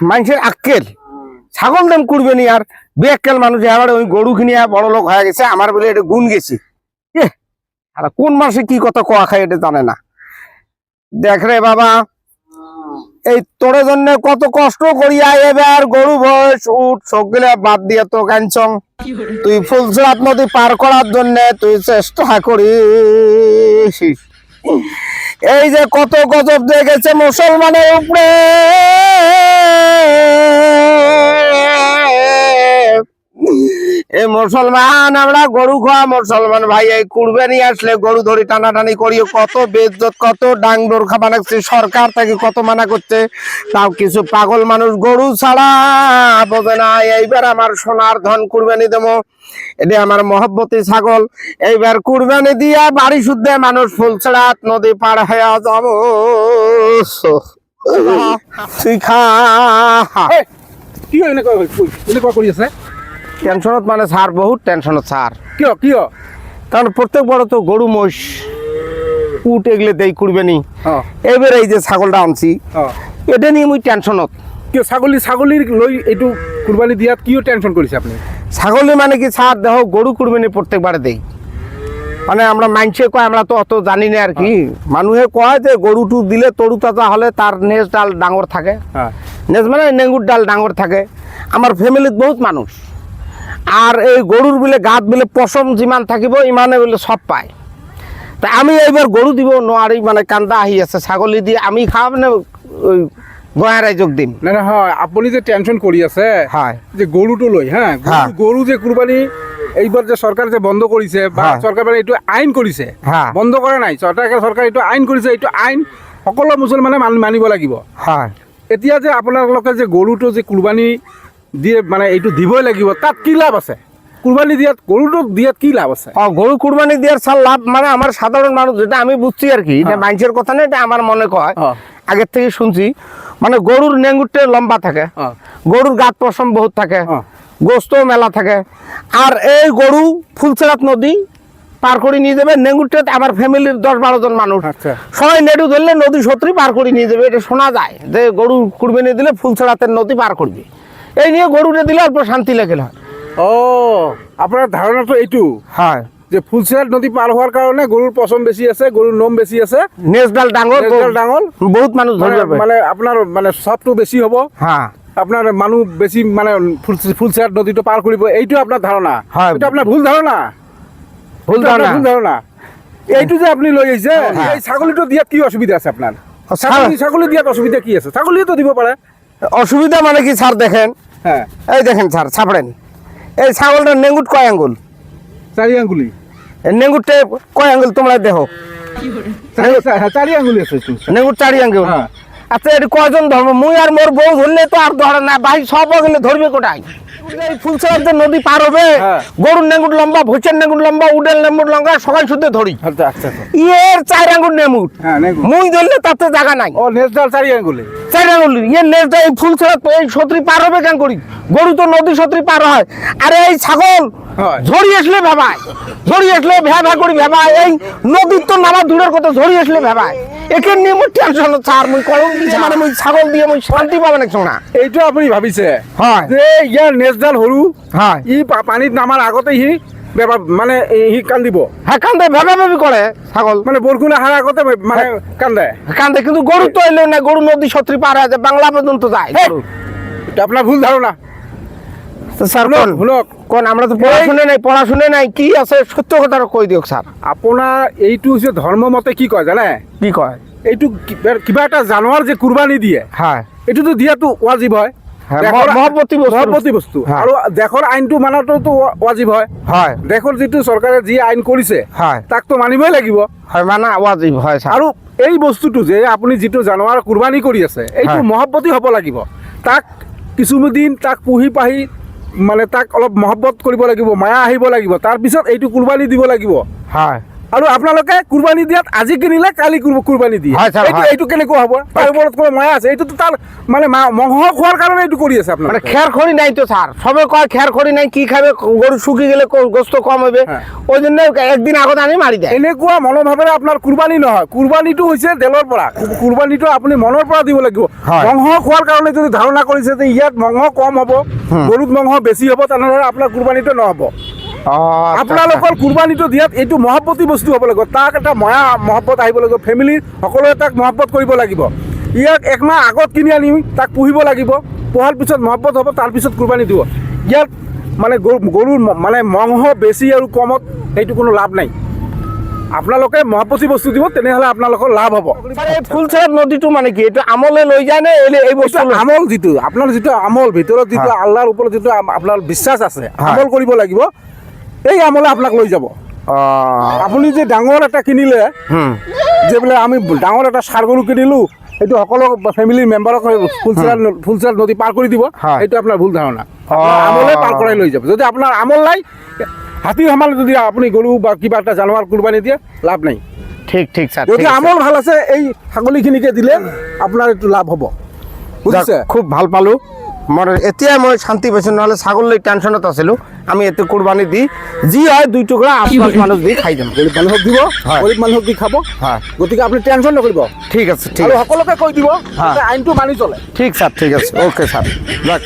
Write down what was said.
মানুষের আক্কেল ছাগল দাম কুরবানি আর বেআক্কেল মানুষ এবারে ওই গরু কিনিয়া বড় লোক হয়ে গেছে আমার বলে এটা গুণ গেছি আর কোন মাসে কি কথা কোয়া খায় এটা জানে না। দেখ রে বাবা, এই তোর জন্য কত কষ্ট করিয়া এবার গরু বয়স উঠ সবগুলা বাদ দিয়ে তো কাঞ্চং তুই ফুলছড়াত নদী পার করার জন্য তুই চেষ্টা করিস। এই যে কত গজব দেখেছে মুসলমানের উপরে, এই মুসলমান আমরা গরু খাওয়া মুসলমান ভাই, এই কুরবানি আসলে গরু ধরি টানাটানি করি কত বেজ্জত কত ডাংডোর খাবার লাগছে, সরকার তাকে কত মানা করছে, তাও কিছু পাগল মানুষ গরু ছাড়া বোঝে না। এইবার আমার সোনার ধন কুরবানি দেবো, এটা আমার মহব্বতী ছাগল, এইবার কুরবানি দিয়া বাড়ি শুদ্ধে মানুষ ফুলছড়াত নদী পার হয়ে যাবো। তুই খা কি কৰি আছে টেনশনত মানে স্যার বহুত টেনশনত স্যার। কিয় কিয় কারণ প্রত্যেক বড় তো গরু মোষ উঠ এগুলো দেই কুরবানি, এবার এই যে ছাগলটা আনছি এটা নিয়ে মুই টেনশনত। কিয় ছাগলীৰ লৈ এইটো কুরবানি দিয়াত কিয় টেনশন কৰিছে আপুনি? ছাগলি মানে কি স্যার দেখো গরু কুরবানি প্রত্যেকবারে দেই, মানে আমরা মানুষে কয় আমরা তো অত জানি না আর কি, মানুষে কয় যে গরুটু দিলে তরু তাজা হলে তার নেজ ডাল ডাঙর থাকে, নেজ মানে নেঙ্গুর ডাল ডাঙর থাকে। আমার ফ্যামিলিত বহুত মানুষ আর এই গরুর বলে গাত বলে পশম যিমান থাকিব ইমানে বলে সব পায়। তা আমি এইবার গরু দিব নোৱাৰি, মানে কান্দা আহি আছে, ছাগলী দিয়ে আমি খাওয়া মানে ওই গয়ারাই যোগ দিম। না না হয় আপুনি যে টেনশন কৰি আছে হয় যে গৰুটো লৈ গৰু যে কুরবানি এইবার যে সরকার যে বন্ধ কৰিছে বা সরকার মানে এইটো আইন কৰিছে, বন্ধ কৰা নাই সরকার এইটো আইন কৰিছে, এইটো আইন সকলো মুছলমানে মানিব লাগিব। হয় এতিয়া যে আপোনালোকে যে গৰুটো যে কুরবানি দিয়ে মানে এইটো দিবই লাগিব, তাত কি লাভ আছে? কুরবানি দিয়াত গরুটো দিয়াত কি লাভ আছে? গরু কুরবানি দেওয়ার সাল লাভ মানে আমার সাধারণ মানুষ যেটা আমি বুঝছি আর কি, এটা মানুষের কথা না, এটা আমার মনে কয় আগের থেকে শুনছি, মানে গরুর নেঙ্গুরটা লম্বা থাকে, গরুর গাত পশম বহুত থাকে, গোস্ত মেলা থাকে, আর এই গরু ফুলছড়াত নদী পার করে নিয়ে যাবে নেঙ্গুরটা। আমার ফ্যামিলির 10-12 জন মানুষ সবাই নেটু ধরলে নদী সত্রি পার করে নিয়ে যাবে, এটা শোনা যায় যে গরু কুরবানি দিলে ফুলছড়াতের নদী পার করবে, এই নিয়ে গরুটা দিলে অল্প শান্তি লেগে হয়। ও আপনার ধারণাটো এইটো হয় যে ফুলছড়াত নদী পার হওয়ার কারণে গরুর পশম বেশি আছে, গরুর নোম বেশি আছে, নেজডাল ডাঙর বহুত মানুষ ধরে যাবে, মানে আপনার মানে সবটো বেশি হব, হ্যাঁ আপনার মানুষ বেশি মানে ফুলছড়াত নদীটো পার করিব, এইটো আপনার ধারণা। হয় এটা আপনার ভুল ধারণা, ভুল ধারণা। এইটো যে আপনি লৈ আহিছে এই ছাগলীটো দিয়াত কি অসুবিধা আছে আপনার? ছাগলী দিয়াত অসুবিধা কি আছে? ছাগলীও তো দিব পারে। অসুবিধা মানে কি স্যার দেখেন, হ্যাঁ এই দেখেন স্যার ছাপড়েন, এই ছাগলটার নেঙ্গুট কয় আঙ্গুল? 4 আঙ্গুলি। নেঙ্গুটটা কয় আঙ্গুল তোমরা দেখো? 4 আঙ্গুলি আছে। নেঙ্গুট 4 আঙ্গুল। আচ্ছা এটা কয়জন ধর্ম? মুই আর মোর বউ ধরলে তো আর ধরে না ভাই, সব গেলে ধরবে কোটাই? ফুলছড়াতে নদী পার হবে, গরুর নেঙ্গুট লম্বা, ভুষের নেঙ্গুট লম্বা, উডের নেঙ্গুট লম্বা, সবাই শুদ্ধ ধরি। ইয়ের 4 আঙ্গুল নেঙ্গুট, মুই ধরলে তাতে জায়গা নাই। ও নেজডাল 4 আঙ্গুলি, 4 আঙ্গুল ইয়ের নেজটা এই ফুলছড়া এই সত্রি পার হবে কেন করি? গরু তো নদী সত্রি পার হয়, আরে এই ছাগল ঝড়ি আসলে ভেবায়, ঝড়ি আসলে ভ্যা করি ভেবায়, এই নদীর তো নামা দূরের কথা, ঝড়ি আসলে ভেবায়, একে নিয়ে মোর টেনশন ছাড়, মুই কলম দিছে মানে মুই ছাগল দিয়ে মুই শান্তি পাবে না শোনা। এইটো আপুনি ভাবিছে হয় যে ইয়ার নেজডাল সৰু, হয় ই পানীত নামার আগতে হি মানে হি কান্দিব, হ্যাঁ কান্দে ভেবি করে ছাগল, মানে বরষুণ আহার আগতে মানে কান্দে কান্দে, কিন্তু গরু তো এলে না, গরু নদী সত্রি পার হয়ে যায়, বাংলা পর্যন্ত যায়। এটা আপনার ভুল ধারণা। স্যার কোন আমরা তো পড়াশুনে নাই কি আছে সত্য কথা কই দিয়ক স্যার। আপোনাৰ এইটো হৈছে ধর্ম মতে কি কয় জানে? কি কয়? এইটো কিবা এটা জানোয়ার যে কুরবানি দিয়ে, হ্যাঁ এইটোতো দিয়াটো ওয়াজিব হয়, মহব্বতী বস্তু, আৰু দেশৰ আইনটো মানাটো ওয়াজিব হয়। হয় দেশৰ যিটো চৰকাৰে যি আইন কৰিছে তাকতো মানিবই লাগিব, হয় মানা ওয়াজিব হয়। আৰু এই বস্তুটো যে আপুনি যিটো জানোৱাৰ কুরবানি কৰি আছে এইটো মহব্বতী হ'ব লাগিব, তাক কিছুদিন তাক পুহি পাহি মানে তাক অলপ মহব্বত কৰিব লাগিব, মায়া আহিব লাগিব, তাৰপিছত এইটো কুরবানি দিব লাগিব। হয় আৰু আপোনালোকে কুৰবানী দিয়াত আজি কিনিলে কালি কুৰবানী দিয়ে হয়, ছাৰ, হয়। এইটো কেনেকুৱা হ'ব তাৰ ওপৰত কোনো মায়া আছে এইটোতো তাৰ মানে মংহ খোৱাৰ কাৰণে এইটো কৰি আছে মানে আপোনালোকে খেৰ খড়ি নাই তো স্যার সবে কয় খের খড়ি নাই কি খাবে গরু শুকিয়ে গেলে গোস্ত কম হবে হ্যাঁ। ওই জন্য একদিন আগত আনি মারি দেয় এনেকুৱা মনোভাৱেৰে আপোনাৰ কুৰবানী নহয় কুৰবানীটো হৈছে দেলৰ পৰা কুৰবানীটো আপুনি মনৰ পৰা দিব লাগিব হয়। মংহ খোৱাৰ কাৰণে যদি ধাৰণা কৰিছে যে ইয়াত মংহ কম হ'ব গৰুত মংহ বেছি হ'ব তেনেহ'লে আপোনাৰ কুৰবানীটো নহ'ব আপোনালোকৰ কুৰবানীটো দিয়াত এইটো মহব্বতী বস্তু হ'ব লাগিব তাক এটা ময়া মহব্বত আহিব লাগিব ফেমিলিৰ সকলোৱে তাক মহব্বত কৰিব লাগিব ইয়াক একমাহ আগত কিনি আনি তাক পুহিব লাগিব পোহাৰ পিছত মহব্বত হ'ব তাৰপিছত কুৰবানী দিব ইয়াত মানে গৰুৰ মানে মংহ বেছি আৰু কমত সেইটো কোনো লাভ নাই আপোনালোকে মহব্বতী বস্তু দিব তেনেহ'লে আপোনালোকৰ লাভ হ'ব এই ফুলচেৰ নদীটো মানে কি এইটো আমলে লৈ যায় নে এই বস্তু এইটো আমল যিটো আপোনাৰ যিটো আমল ভিতৰত যিটো আল্লাহৰ ওপৰত যিটো আপোনাৰ বিশ্বাস আছে আমল কৰিব লাগিব এই আমলে আপোনাক লৈ যাব আপুনি যে ডাঙৰ এটা কিনিলে যে বোলে আমি ডাঙৰ এটা ষাঁড় গৰু কিনিলোঁ সেইটো সকলো ফেমিলিৰ মেম্বাৰক ফুলচেৰ নদী পাৰ কৰি দিব সেইটো আপোনাৰ ভুল ধাৰণা আমলে পাৰ কৰাই লৈ যাব যদি আপোনাৰ আমল নাই হাতী সমান যদি আপুনি গৰু বা কিবা এটা জানোৱাৰ কুৰবানী দিয়ে লাভ নাই ঠিক ঠিক স্যার যদি আমল ভাল আছে এই ছাগলীখিনিকে দিলে আপোনাৰ এইটো লাভ হ'ব বুজিছে খুব ভাল পালো মোৰ এতিয়াই মই শান্তি পাইছোঁ নহ'লে ছাগল লৈ টেনশ্যনত আছিলোঁ আমি এতে কুৰবানী দি যি হয় 2 টুকুৰা আশপাশ মানুষ দি খাই যাম গৰীব মানুহক দিব গৰীব মানুহক দি খাব হয় গতিকে আপুনি টেনশ্যন নকৰিব ঠিক আছে ঠিক আৰু আছে সকলোকে কৈ দিব যাতে আইনটো মানি চলে ঠিক স্যার ঠিক আছে ওকে স্যার যাক